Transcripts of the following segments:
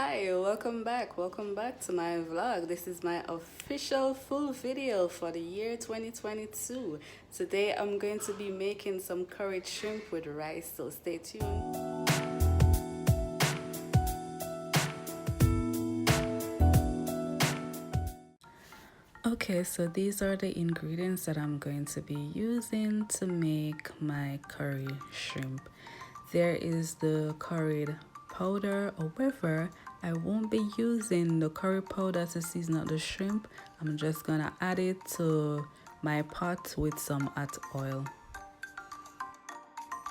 Hi, welcome back to my vlog. This is my official full video for the year 2022. Today I'm going to be making some curried shrimp with rice, so stay tuned. Okay, so these are the ingredients that I'm going to be using to make my curry shrimp. There is the curried powder. However, I won't be using the curry powder to season up the shrimp. I'm just gonna add it to my pot with some hot oil.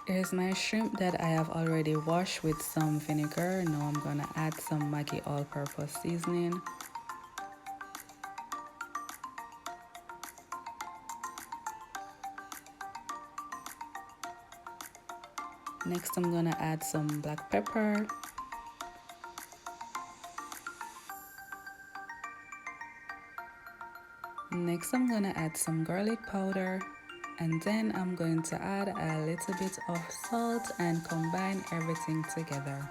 Here's my shrimp that I have already washed with some vinegar. Now I'm gonna add some Maggi all-purpose seasoning. Next, I'm gonna add some black pepper. Next, I'm gonna add some garlic powder. And then I'm going to add a little bit of salt and combine everything together.